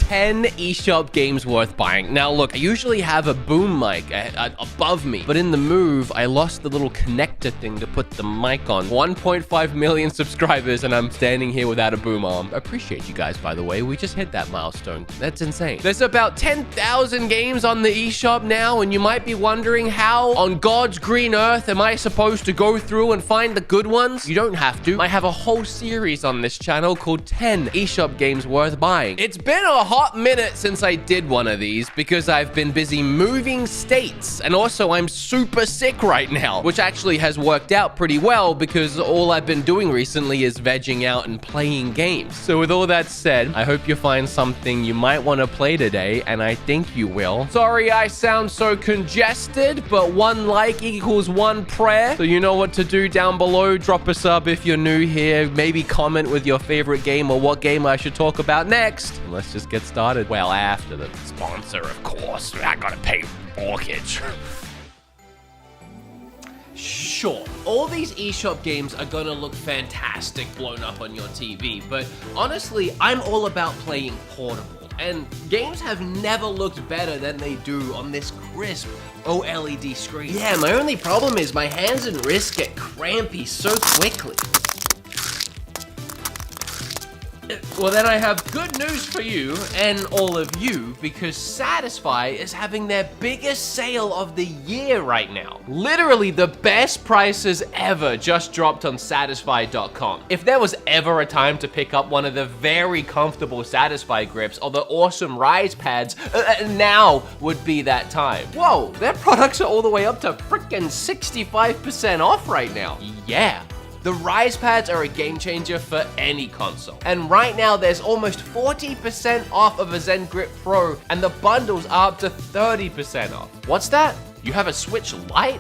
10 eShop games worth buying. Now, look, I usually have a boom mic above me, but in the move, I lost the little connector thing to put the mic on. 1.5 million subscribers, and I'm standing here without a boom arm. I appreciate you guys, by the way. We just hit that milestone. That's insane. There's about 10,000 games on the eShop now, and you might be wondering how on God's green earth am I supposed to go through and find the good ones? You don't have to. I have a whole series on this channel called 10 eShop games worth buying. It's been a hot minute since I did one of these because I've been busy moving states, and also I'm super sick right now, which actually has worked out pretty well because all I've been doing recently is vegging out and playing games. So with all that said, I hope you find something you might want to play today, and I think you will. Sorry I sound so congested, but one like equals one prayer. So you know what to do down below. Drop a sub if you're new here. Maybe comment with your favorite game or what game I should talk about next. And let's just get started. Well, after the sponsor, of course. I gotta pay mortgage. Sure, all these eShop games are gonna look fantastic blown up on your TV, but honestly, I'm all about playing portable. And games have never looked better than they do on this crisp OLED screen. Yeah, my only problem is my hands and wrists get crampy so quickly. Well, then I have good news for you and all of you, because Satisfy is having their biggest sale of the year right now. Literally the best prices ever just dropped on Satisfy.com. If there was ever a time to pick up one of the very comfortable Satisfy grips or the awesome Rise pads, now would be that time. Whoa, their products are all the way up to freaking 65% off right now. Yeah. The Rise pads are a game changer for any console. And right now, there's almost 40% off of a Zen Grip Pro, and the bundles are up to 30% off. What's that? You have a Switch Lite?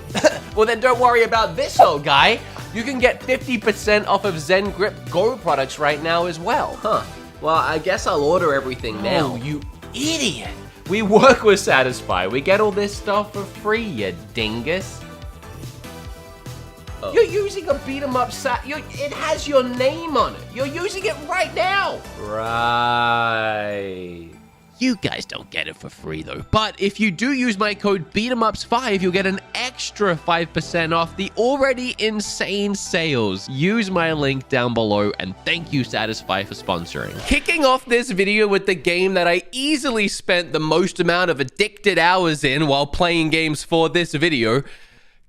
Well, then don't worry about this, old guy. You can get 50% off of Zen Grip Go products right now as well. Huh. Well, I guess I'll order everything now. Oh, you idiot. We work with Satisfy. We get all this stuff for free, you dingus. Oh. You're using a beat-em-up it has your name on it. You're using it right now. Right. You guys don't get it for free though. But if you do use my code BEATEMUPS5, you'll get an extra 5% off the already insane sales. Use my link down below, and thank you Satisfy for sponsoring. Kicking off this video with the game that I easily spent the most amount of addicted hours in while playing games for this video.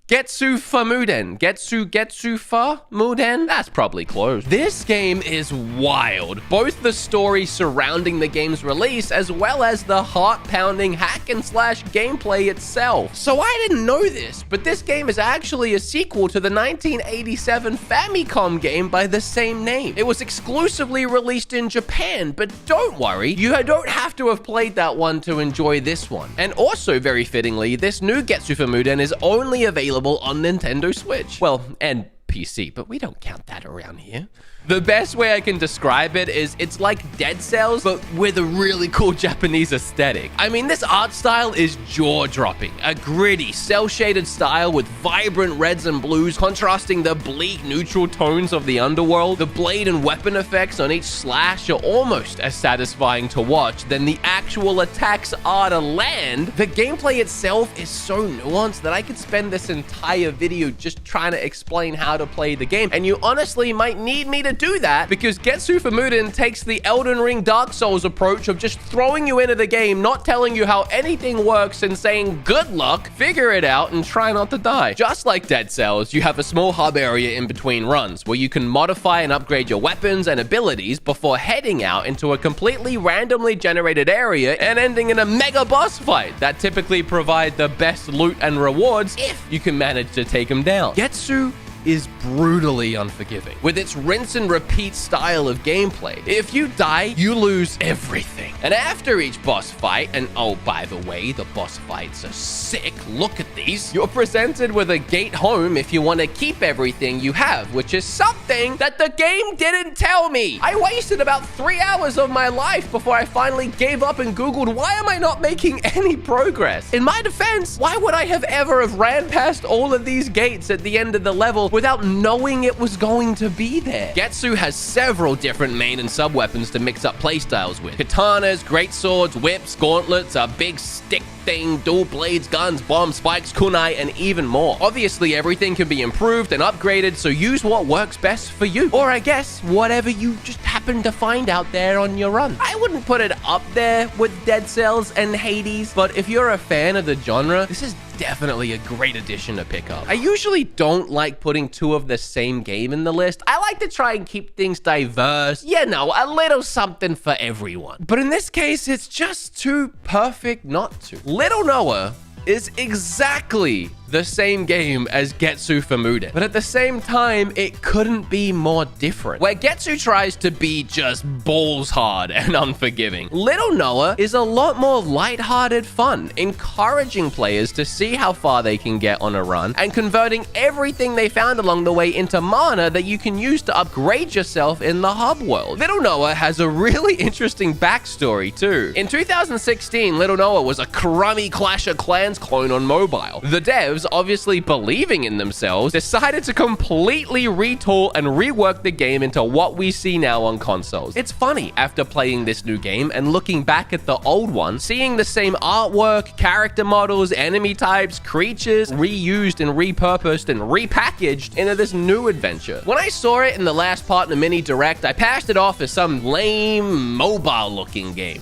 Getsu fa Muden. Getsu fa Muden? That's probably close. This game is wild. Both the story surrounding the game's release, as well as the heart-pounding hack-and-slash gameplay itself. So I didn't know this, but this game is actually a sequel to the 1987 Famicom game by the same name. It was exclusively released in Japan, but don't worry, you don't have to have played that one to enjoy this one. And also, very fittingly, this new Getsu fa Muden is only available on Nintendo Switch. Well, and PC, but we don't count that around here. The best way I can describe it is it's like Dead Cells, but with a really cool Japanese aesthetic. I mean, this art style is jaw-dropping. A gritty, cel-shaded style with vibrant reds and blues contrasting the bleak neutral tones of the underworld. The blade and weapon effects on each slash are almost as satisfying to watch than the actual attacks are to land. The gameplay itself is so nuanced that I could spend this entire video just trying to explain how to play the game, and you honestly might need me to do that because Getsu fa Muden takes the Elden Ring Dark Souls approach of just throwing you into the game, not telling you how anything works, and saying good luck, figure it out, and try not to die. Just like Dead Cells, you have a small hub area in between runs where you can modify and upgrade your weapons and abilities before heading out into a completely randomly generated area and ending in a mega boss fight that typically provide the best loot and rewards if you can manage to take them down. Getsu is brutally unforgiving with its rinse and repeat style of gameplay. If you die, you lose everything. And after each boss fight, and oh, by the way, the boss fights are sick, look at these, you're presented with a gate home if you want to keep everything you have, which is something that the game didn't tell me. I wasted about 3 hours of my life before I finally gave up and Googled, why am I not making any progress? In my defense, why would I have ever ran past all of these gates at the end of the level without knowing it was going to be there? Getsu has several different main and sub weapons to mix up playstyles with. Katana, katanas, great swords, whips, gauntlets, a big stick thing, dual blades, guns, bombs, spikes, kunai, and even more. Obviously, everything can be improved and upgraded, so use what works best for you. Or I guess, whatever you just happen to find out there on your run. I wouldn't put it up there with Dead Cells and Hades, but if you're a fan of the genre, this is definitely a great addition to pick up. I usually don't like putting two of the same game in the list. I like to try and keep things diverse. You know, a little something for everyone. But in this case, it's just too perfect not to. Little Noah is exactly the same game as Getsu Famuden, but at the same time, it couldn't be more different. Where Getsu tries to be just balls hard and unforgiving, Little Noah is a lot more lighthearted fun, encouraging players to see how far they can get on a run and converting everything they found along the way into mana that you can use to upgrade yourself in the hub world. Little Noah has a really interesting backstory too. In 2016, Little Noah was a crummy Clash of Clans clone on mobile. The devs, obviously believing in themselves, decided to completely retool and rework the game into what we see now on consoles. It's funny, after playing this new game and looking back at the old one, seeing the same artwork, character models, enemy types, creatures, reused and repurposed and repackaged into this new adventure. When I saw it in the last part in the mini direct, I passed it off as some lame mobile looking game.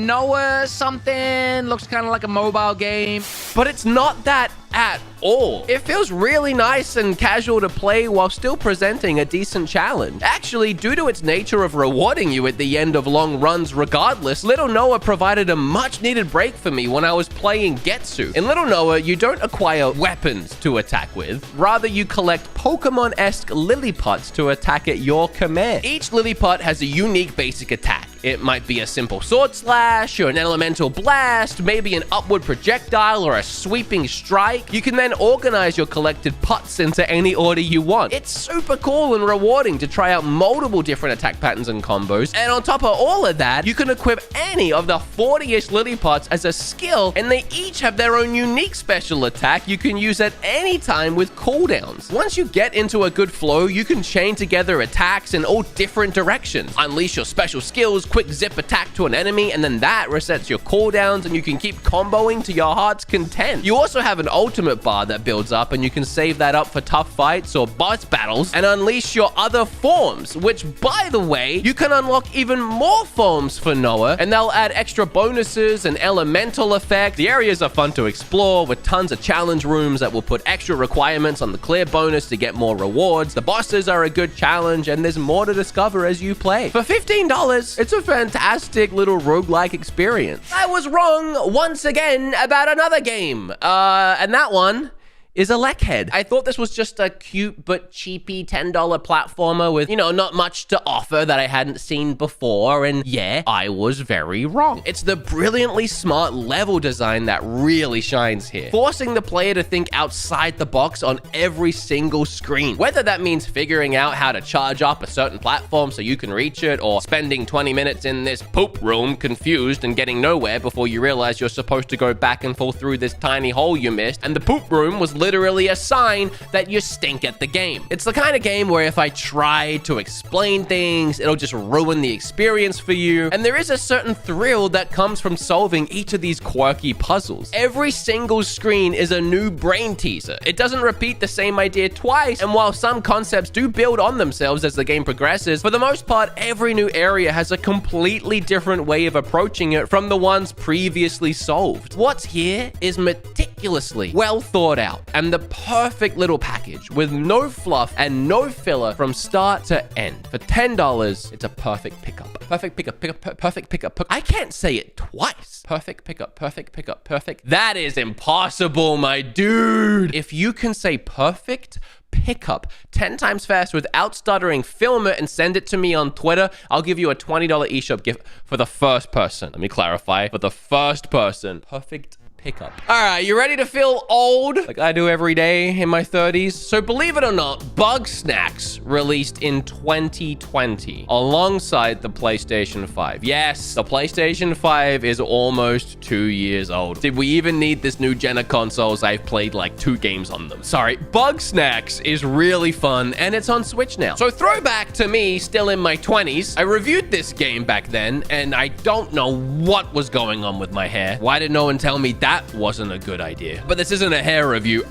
Noah something looks kind of like a mobile game, but it's not that at all. It feels really nice and casual to play while still presenting a decent challenge. Actually, due to its nature of rewarding you at the end of long runs regardless, Little Noah provided a much needed break for me when I was playing Getsu. In Little Noah, you don't acquire weapons to attack with. Rather, you collect Pokemon-esque Lilliputs to attack at your command. Each Lilliput has a unique basic attack. It might be a simple sword slash, or an elemental blast, maybe an upward projectile, or a sweeping strike. You can then organize your collected putts into any order you want. It's super cool and rewarding to try out multiple different attack patterns and combos. And on top of all of that, you can equip any of the 40-ish Lilliputs as a skill, and they each have their own unique special attack you can use at any time with cooldowns. Once you get into a good flow, you can chain together attacks in all different directions. Unleash your special skills, quick zip attack to an enemy, and then that resets your cooldowns, and you can keep comboing to your heart's content. You also have an ultimate bar that builds up, and you can save that up for tough fights or boss battles and unleash your other forms, which, by the way, you can unlock even more forms for Noah, and they'll add extra bonuses and elemental effects. The areas are fun to explore with tons of challenge rooms that will put extra requirements on the clear bonus to get more rewards. The bosses are a good challenge, and there's more to discover as you play. For $15, it's a fantastic little roguelike experience. I was wrong once again about another game, and that one is a Leckhead. I thought this was just a cute but cheapy $10 platformer with, you know, not much to offer that I hadn't seen before, and yeah, I was very wrong. It's the brilliantly smart level design that really shines here, forcing the player to think outside the box on every single screen. Whether that means figuring out how to charge up a certain platform so you can reach it, or spending 20 minutes in this poop room confused and getting nowhere before you realize you're supposed to go back and fall through this tiny hole you missed, and the poop room was literally a sign that you stink at the game. It's the kind of game where if I try to explain things, it'll just ruin the experience for you. And there is a certain thrill that comes from solving each of these quirky puzzles. Every single screen is a new brain teaser. It doesn't repeat the same idea twice, and while some concepts do build on themselves as the game progresses, for the most part, every new area has a completely different way of approaching it from the ones previously solved. What's here is meticulously well thought out, and the perfect little package with no fluff and no filler from start to end. For $10, it's a perfect pickup. Perfect pickup, perfect pickup. I can't say it twice. Perfect pickup, perfect pickup, perfect. That is impossible, my dude. If you can say perfect pickup 10 times fast without stuttering, film it and send it to me on Twitter, I'll give you a $20 eShop gift for the first person. Let me clarify. For the first person. Perfect pickup. All right, you ready to feel old like I do every day in my 30s? So believe it or not, Bug Snacks released in 2020 alongside the PlayStation 5. Yes, the PlayStation 5 is almost 2 years old. Did we even need this new gen of consoles? I've played like 2 games on them. Sorry, Bug Snacks is really fun and it's on Switch now. So throwback to me still in my 20s. I reviewed this game back then and I don't know what was going on with my hair. Why did no one tell me that wasn't a good idea? But this isn't a hair review.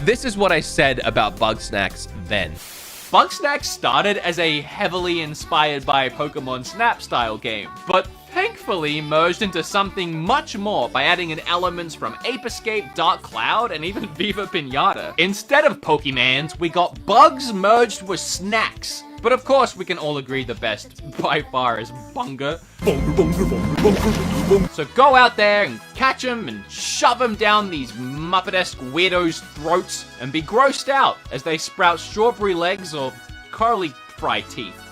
This is what I said about Bug Snacks then. Bug Snacks started as a heavily inspired by Pokemon Snap style game, but thankfully merged into something much more by adding in elements from Ape Escape, Dark Cloud, and even Viva Pinata. Instead of Pokemans, we got bugs merged with snacks. But of course, we can all agree the best by far is Bunga. So go out there and catch them and shove them down these Muppet-esque weirdos' throats and be grossed out as they sprout strawberry legs or curly fry teeth.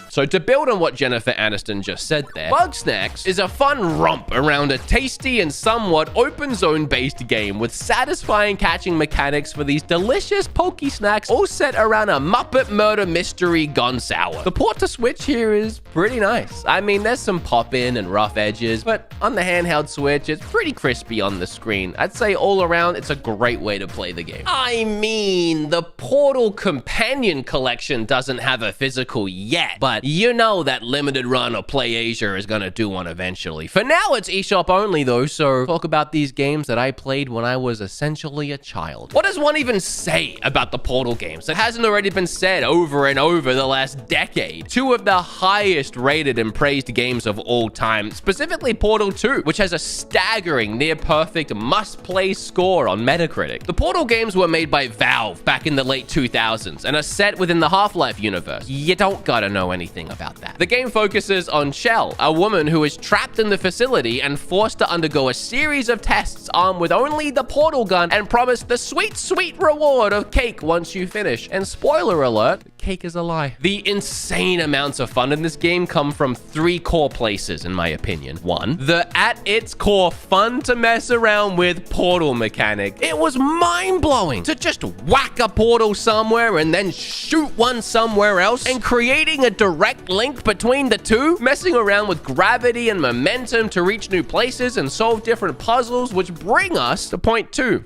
So to build on what Jennifer Aniston just said there, Bug Snacks is a fun romp around a tasty and somewhat open zone based game with satisfying catching mechanics for these delicious pokey snacks all set around a Muppet murder mystery gone sour. The port to Switch here is pretty nice. I mean, there's some pop-in and rough edges, but on the handheld Switch, it's pretty crispy on the screen. I'd say all around, it's a great way to play the game. I mean, the Portal Companion Collection doesn't have a physical yet, but you know that limited run or Play Asia is gonna do one eventually. For now, it's eShop only though, so talk about these games that I played when I was essentially a child. What does one even say about the Portal games that hasn't already been said over and over the last decade? 2 of the highest rated and praised games of all time, specifically Portal 2, which has a staggering near-perfect must-play score on Metacritic. The Portal games were made by Valve back in the late 2000s and are set within the Half-Life universe. You don't gotta know anything about that. The game focuses on Shell, a woman who is trapped in the facility and forced to undergo a series of tests armed with only the portal gun and promised the sweet, sweet reward of cake once you finish. And spoiler alert, cake is a lie. The insane amounts of fun in this game come from 3 core places, in my opinion. 1, the at its core fun to mess around with portal mechanic. It was mind-blowing to just whack a portal somewhere and then shoot one somewhere else, and creating a direct link between the two, messing around with gravity and momentum to reach new places and solve different puzzles, which bring us to point 2.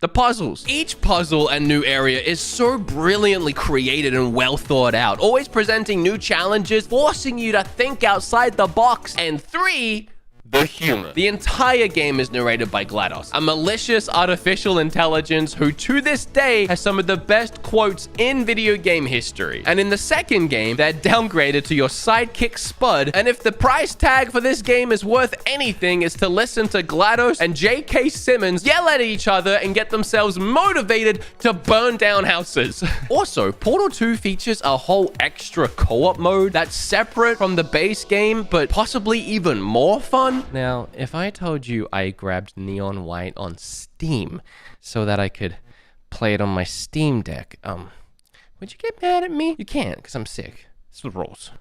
The puzzles. Each puzzle and new area is so brilliantly created and well thought out, always presenting new challenges, forcing you to think outside the box. And 3, the humor. The entire game is narrated by GLaDOS, a malicious artificial intelligence who to this day has some of the best quotes in video game history. And in the second game, they're downgraded to your sidekick Spud, and if the price tag for this game is worth anything, it's to listen to GLaDOS and J.K. Simmons yell at each other and get themselves motivated to burn down houses. Also, Portal 2 features a whole extra co-op mode that's separate from the base game, but possibly even more fun. Now, if I told you I grabbed Neon White on Steam so that I could play it on my Steam Deck, would you get mad at me? You can't, because I'm sick. It's the rules.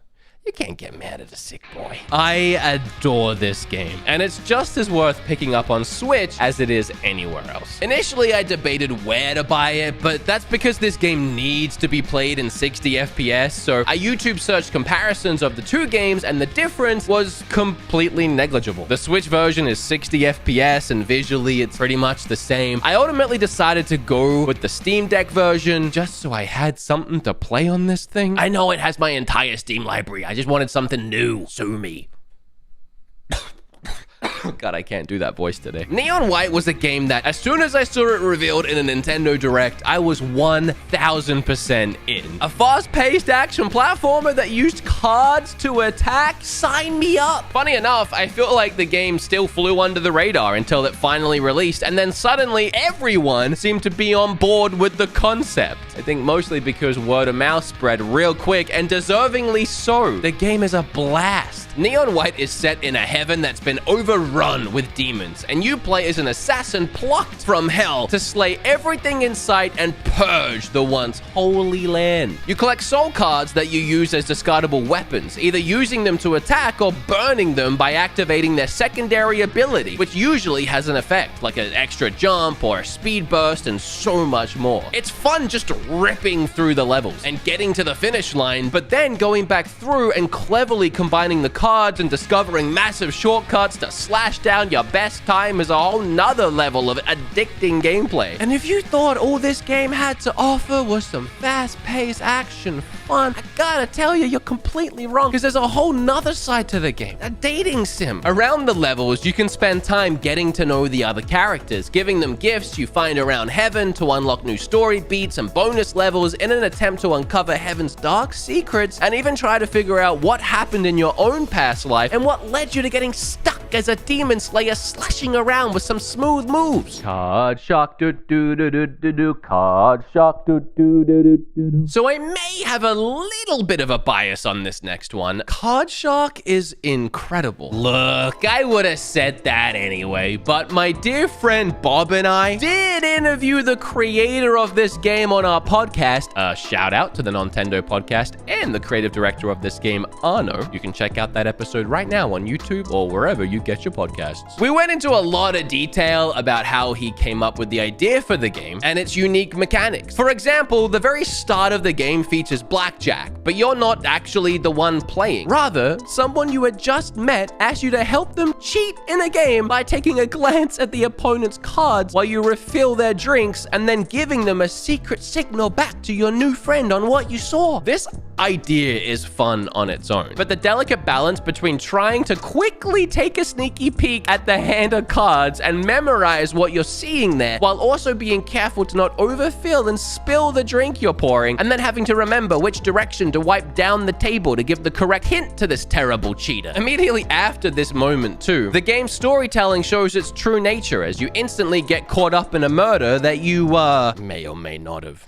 You can't get mad at a sick boy. I adore this game, and it's just as worth picking up on Switch as it is anywhere else. Initially, I debated where to buy it, but that's because this game needs to be played in 60 FPS, so I YouTube searched comparisons of the 2 games, and the difference was completely negligible. The Switch version is 60 FPS, and visually, it's pretty much the same. I ultimately decided to go with the Steam Deck version, just so I had something to play on this thing. I know it has my entire Steam library. I just wanted something new. Sue me. God, I can't do that voice today. Neon White was a game that, as soon as I saw it revealed in a Nintendo Direct, I was 1000% in. A fast-paced action platformer that used cards to attack? Sign me up! Funny enough, I feel like the game still flew under the radar until it finally released, and then suddenly everyone seemed to be on board with the concept. I think mostly because word of mouth spread real quick, and deservingly so. The game is a blast. Neon White is set in a heaven that's been overrun run with demons, and you play as an assassin plucked from hell to slay everything in sight and purge the once holy land. You collect soul cards that you use as discardable weapons, either using them to attack or burning them by activating their secondary ability, which usually has an effect, like an extra jump or a speed burst and so much more. It's fun just ripping through the levels and getting to the finish line, but then going back through and cleverly combining the cards and discovering massive shortcuts to slash down your best time is a whole nother level of addicting gameplay. And if you thought all this game had to offer was some fast-paced action fun, I gotta tell you, you're completely wrong, because there's a whole nother side to the game, a dating sim. Around the levels, you can spend time getting to know the other characters, giving them gifts you find around heaven to unlock new story beats and bonus levels in an attempt to uncover heaven's dark secrets, and even try to figure out what happened in your own past life and what led you to getting stuck as a demon slayer slashing around with some smooth moves. Card shock, do-do-do-do-do-do, card shock, do-do-do-do-do-do. So I may have a little bit of a bias on this next one. Card shock is incredible. Look, I would have said that anyway, but my dear friend Bob and I did interview the creator of this game on our podcast. Shout out to the Nintendo podcast and the creative director of this game, Arno. You can check out that episode right now on YouTube or wherever you get your podcasts. We went into a lot of detail about how he came up with the idea for the game and its unique mechanics. For example, the very start of the game features blackjack, but you're not actually the one playing. Rather, someone you had just met asks you to help them cheat in a game by taking a glance at the opponent's cards while you refill their drinks and then giving them a secret signal back to your new friend on what you saw. This idea is fun on its own, but the delicate balance between trying to quickly take a sneaky peek at the hand of cards and memorize what you're seeing there, while also being careful to not overfill and spill the drink you're pouring, and then having to remember which direction to wipe down the table to give the correct hint to this terrible cheater. Immediately after this moment too, the game's storytelling shows its true nature as you instantly get caught up in a murder that you, may or may not have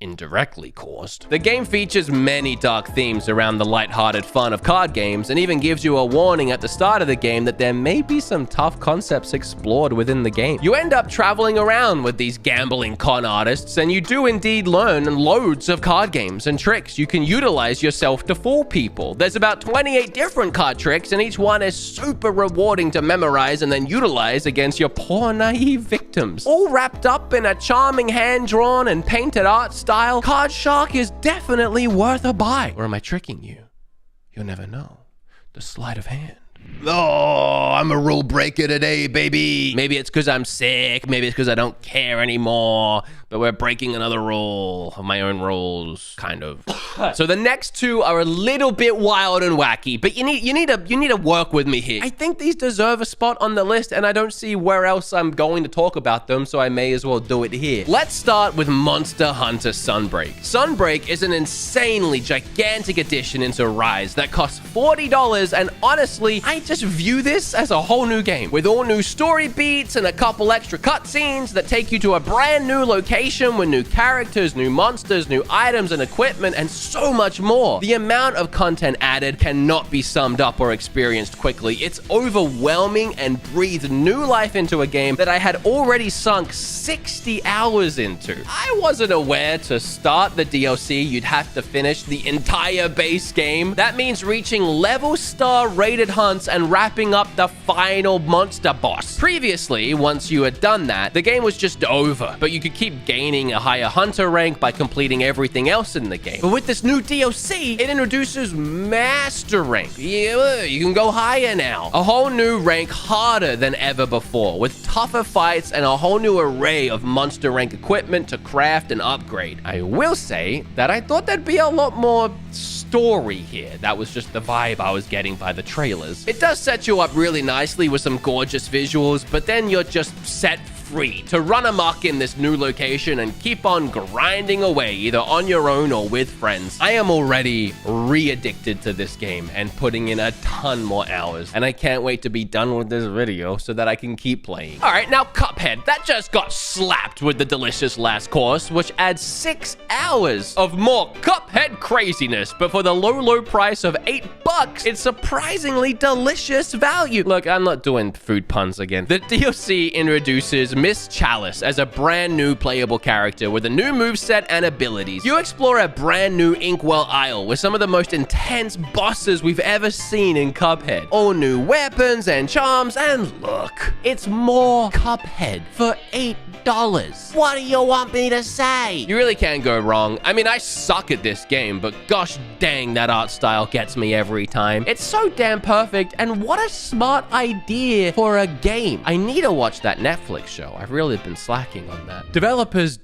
indirectly caused. The game features many dark themes around the lighthearted fun of card games, and even gives you a warning at the start of the game that there may be some tough concepts explored within the game. You end up traveling around with these gambling con artists, and you do indeed learn loads of card games and tricks you can utilize yourself to fool people. There's about 28 different card tricks, and each one is super rewarding to memorize and then utilize against your poor naive victims. All wrapped up in a charming hand-drawn and painted art style, Card Shark is definitely worth a buy. Or am I tricking you? You'll never know. The sleight of hand. Oh, I'm a rule breaker today, baby. Maybe it's because I'm sick. Maybe it's because I don't care anymore. But we're breaking another rule of my own rules, kind of. So the next two are a little bit wild and wacky, but you need to work with me here. I think these deserve a spot on the list, and I don't see where else I'm going to talk about them, so I may as well do it here. Let's start with Monster Hunter Sunbreak. Sunbreak is an insanely gigantic addition into Rise that costs $40, and honestly, I just view this as a whole new game with all new story beats and a couple extra cutscenes that take you to a brand new location with new characters, new monsters, new items and equipment, and so much more. The amount of content added cannot be summed up or experienced quickly. It's overwhelming and breathed new life into a game that I had already sunk 60 hours into. I wasn't aware to start the DLC, you'd have to finish the entire base game. That means reaching level star rated hunts and wrapping up the final monster boss. Previously, once you had done that, the game was just over, but you could keep gaining a higher hunter rank by completing everything else in the game. But with this new DLC, it introduces master rank. You can go higher now. A whole new rank harder than ever before, with tougher fights and a whole new array of monster rank equipment to craft and upgrade. I will say that I thought there'd be a lot more story here. That was just the vibe I was getting by the trailers. It does set you up really nicely with some gorgeous visuals, but then you're just set free to run amok in this new location and keep on grinding away, either on your own or with friends. I am already re-addicted to this game and putting in a ton more hours, and I can't wait to be done with this video so that I can keep playing. All right, now Cuphead, that just got slapped with the delicious last course, which adds 6 hours of more Cuphead craziness, but for the low price of $8, it's surprisingly delicious value. Look, I'm not doing food puns again. The DLC introduces Miss Chalice as a brand new playable character with a new moveset and abilities. You explore a brand new Inkwell Isle with some of the most intense bosses we've ever seen in Cuphead. All new weapons and charms, and look, it's more Cuphead for $8. What do you want me to say? You really can't go wrong. I mean, I suck at this game, but gosh dang, that art style gets me every time. It's so damn perfect, and what a smart idea for a game. I need to watch that Netflix show. I've really been slacking on that. Developers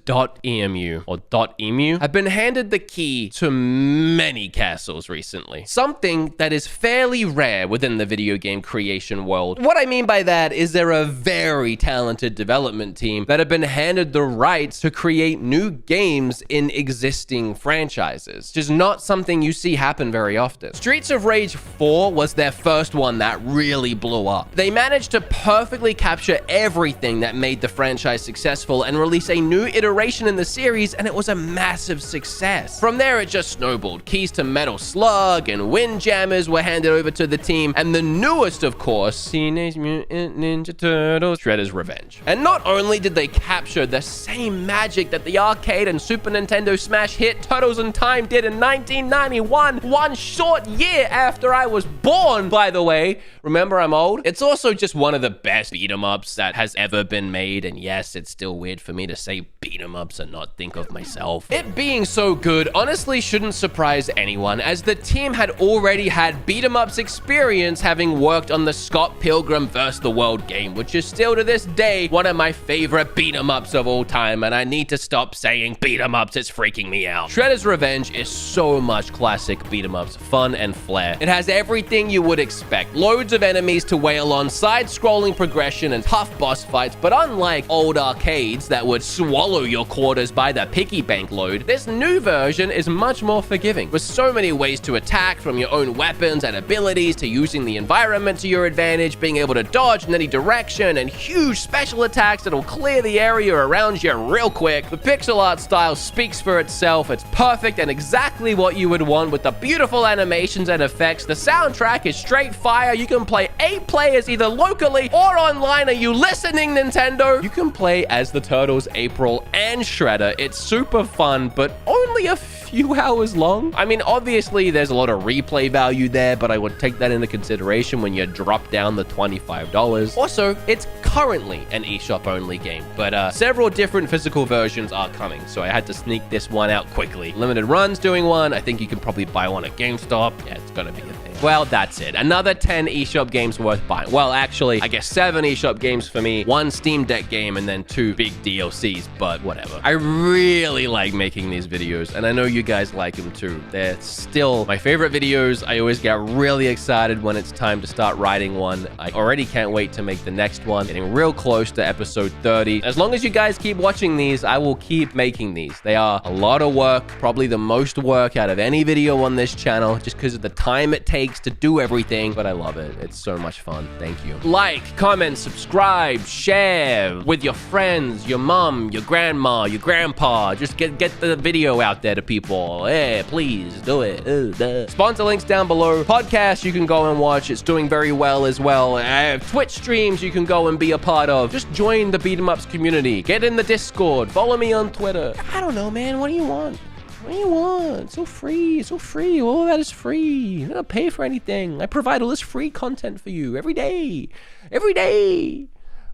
.emu or .emu have been handed the key to many castles recently. Something that is fairly rare within the video game creation world. What I mean by that is they're a very talented development team that have been handed the rights to create new games in existing franchises, which is not something you see happen very often. Streets of Rage 4 was their first one that really blew up. They managed to perfectly capture everything that made the franchise successful and release a new iteration in the series, and it was a massive success. From there, it just snowballed. Keys to Metal Slug and Windjammers were handed over to the team, and the newest, of course, Teenage Mutant Ninja Turtles: Shredder's Revenge. And not only did they capture the same magic that the arcade and Super Nintendo Smash hit Turtles in Time did in 1991, one short year after I was born, by the way. Remember, I'm old. It's also just one of the best beat-em-ups that has ever been made, and yes, it's still weird for me to say beat-em-ups and not think of myself. It being so good honestly shouldn't surprise anyone, as the team had already had beat-em-ups experience having worked on the Scott Pilgrim vs. the World game, which is still to this day one of my favorite beat-em-ups of all time, and I need to stop saying beat-em-ups, it's freaking me out. Shredder's Revenge is so much classic beat-em-ups, fun and flair. It has everything you would expect. Loads of enemies to wail on, side-scrolling progression, and tough boss fights, but unlike old arcades that would swallow your quarters by the piggy bank load, this new version is much more forgiving, with so many ways to attack, from your own weapons and abilities to using the environment to your advantage, being able to dodge in any direction, and huge special attacks that'll clear the area around you real quick. The pixel art style speaks for itself. It's perfect and exactly what you would want, with the beautiful animations and effects. The soundtrack is straight fire. You can play 8 players either locally or online. Are you listening, Nintendo? You can play as the Turtles, April, and Shredder. It's super fun, but only a few hours long. I mean, obviously, there's a lot of replay value there, but I would take that into consideration when you drop down the $25. Also, it's currently an eShop only game, but several different physical versions are coming, so I had to sneak this one out quickly. Limited Run's doing one. I think you can probably buy one at GameStop. Yeah, it's gonna be a thing. Well, that's it. Another 10 eShop games worth buying. Well, actually, I guess 7 eShop games for me, 1 Steam Deck game, and then 2 big DLCs, but whatever. I really like making these videos, and I know you guys like them too. They're still my favorite videos. I always get really excited when it's time to start writing one. I already can't wait to make the next one. Getting real close to episode 30. As long as you guys keep watching these, I will keep making these. They are a lot of work, probably the most work out of any video on this channel, just because of the time it takes to do everything, but I love it. It's so much fun. Thank you. Like, comment, subscribe, share with your friends, your mom, your grandma, your grandpa. Just get the video out there to people. Hey, please do it. Sponsor links down below. Podcast you can go and watch. It's doing very well as well. I have Twitch streams you can go and be a part of. Just join the Beat 'em Ups community. Get in the Discord. Follow me on Twitter. I don't know, man. What do you want? What do you want? It's so free. It's so free. All of that is free. You don't pay for anything. I provide all this free content for you every day. Every day.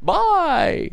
Bye.